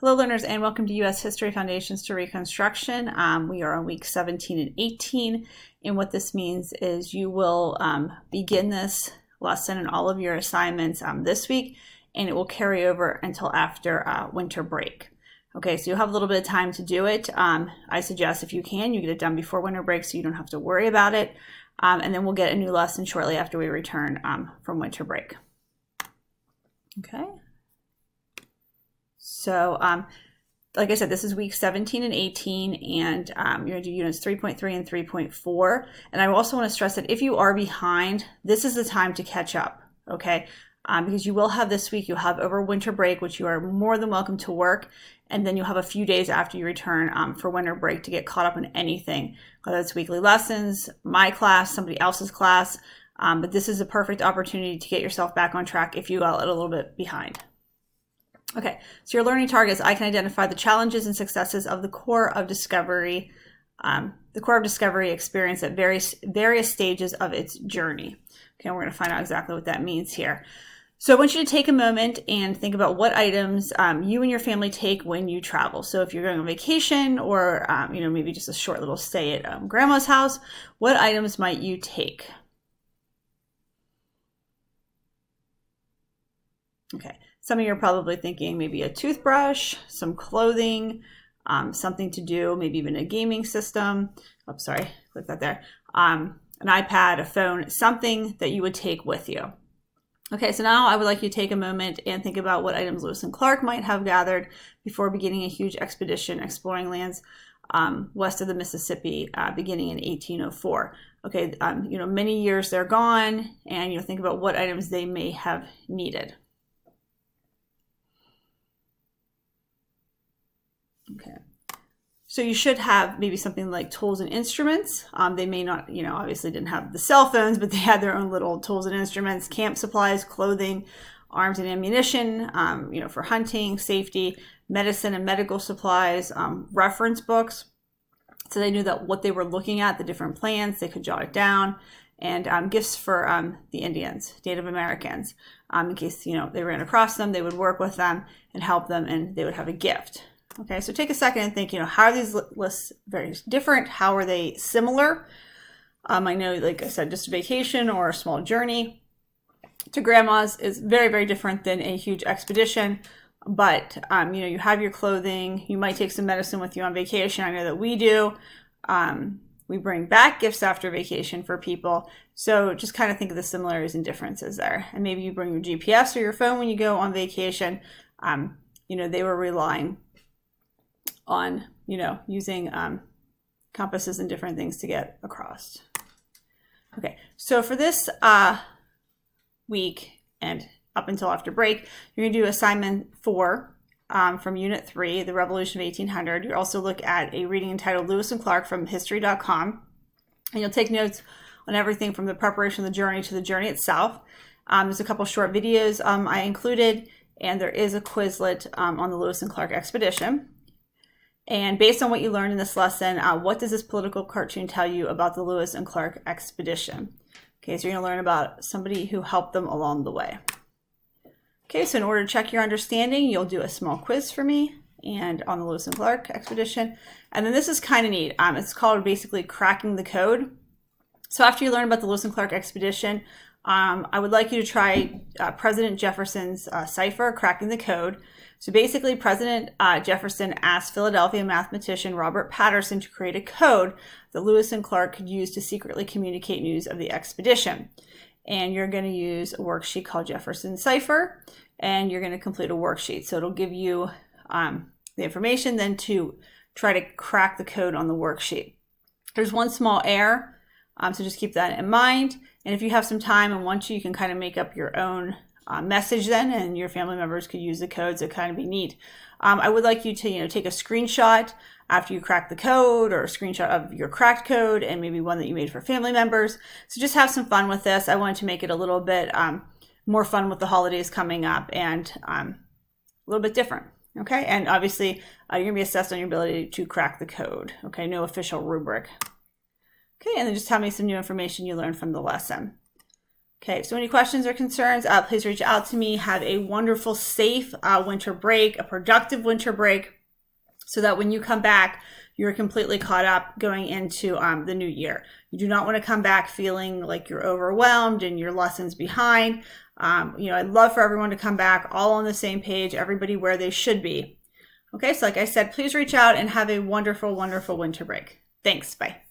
Hello learners, and welcome to U.S. History Foundations to Reconstruction. We are on week 17 and 18, and what this means is you will begin this lesson and all of your assignments this week, and it will carry over until after winter break. Okay, so you'll have a little bit of time to do it. I suggest if you can, you get it done before winter break so you don't have to worry about it, and then we'll get a new lesson shortly after we return from winter break. Okay. So, like I said, this is week 17 and 18, and you're going to do units 3.3 and 3.4. And I also want to stress that if you are behind, this is the time to catch up, okay? Because you will have this week, you'll have over winter break, which you are more than welcome to work, and then you'll have a few days after you return for winter break to get caught up in anything, whether it's weekly lessons, my class, somebody else's class, but this is a perfect opportunity to get yourself back on track if you got a little bit behind. Okay, so your learning targets, I can identify the challenges and successes of the Corps of Discovery, experience at various stages of its journey. Okay, we're going to find out exactly what that means here. So I want you to take a moment and think about what items you and your family take when you travel. So if you're going on vacation or maybe just a short little stay at grandma's house, what items might you take? Okay. Some of you are probably thinking maybe a toothbrush, some clothing, something to do, maybe even a gaming system. Oh, sorry, click that there. An iPad, a phone, something that you would take with you. Okay, so now I would like you to take a moment and think about what items Lewis and Clark might have gathered before beginning a huge expedition exploring lands west of the Mississippi, beginning in 1804. Okay, many years they're gone, and think about what items they may have needed. Okay, so you should have maybe something like tools and instruments. They may not, obviously didn't have the cell phones, but they had their own little tools and instruments, camp supplies, clothing, arms and ammunition, for hunting, safety, medicine and medical supplies, reference books. So they knew that what they were looking at, the different plans, they could jot it down, and gifts for the Indians, Native Americans. In case, they ran across them, they would work with them and help them, and they would have a gift. Okay, so take a second and think, how are these lists very different? How are they similar? I know, like I said, just a vacation or a small journey to grandma's is very, very different than a huge expedition. But, you have your clothing. You might take some medicine with you on vacation. I know that we do. We bring back gifts after vacation for people. So just kind of think of the similarities and differences there. And maybe you bring your GPS or your phone when you go on vacation. They were relying on, using compasses and different things to get across. Okay, so for this week and up until after break, you're going to do assignment 4 from Unit 3, The Revolution of 1800. You'll also look at a reading entitled Lewis and Clark from History.com, and you'll take notes on everything from the preparation of the journey to the journey itself. There's a couple short videos I included, and there is a Quizlet on the Lewis and Clark expedition. And based on what you learned in this lesson, what does this political cartoon tell you about the Lewis and Clark expedition? Okay, so you're going to learn about somebody who helped them along the way. Okay, so in order to check your understanding, you'll do a small quiz for me and on the Lewis and Clark expedition. And then this is kind of neat. It's called basically cracking the code. So after you learn about the Lewis and Clark expedition, I would like you to try President Jefferson's cipher, cracking the code. So basically, President Jefferson asked Philadelphia mathematician Robert Patterson to create a code that Lewis and Clark could use to secretly communicate news of the expedition. And you're going to use a worksheet called Jefferson's Cipher, and you're going to complete a worksheet. So it'll give you the information then to try to crack the code on the worksheet. There's one small error, so just keep that in mind. And if you have some time and want to, you can kind of make up your own message then, and your family members could use the codes. So kind of be neat. I would like you to take a screenshot after you crack the code, or a screenshot of your cracked code, and maybe one that you made for family members. So just have some fun with this. I wanted to make it a little bit more fun with the holidays coming up, and a little bit different. Okay, and obviously you're gonna be assessed on your ability to crack the code. Okay, no official rubric. Okay, and then just tell me some new information you learned from the lesson. Okay, so any questions or concerns, please reach out to me. Have a wonderful, safe winter break, a productive winter break, so that when you come back, you're completely caught up going into the new year. You do not want to come back feeling like you're overwhelmed and your lessons behind. I'd love for everyone to come back all on the same page, everybody where they should be. Okay, so like I said, please reach out and have a wonderful, wonderful winter break. Thanks, bye.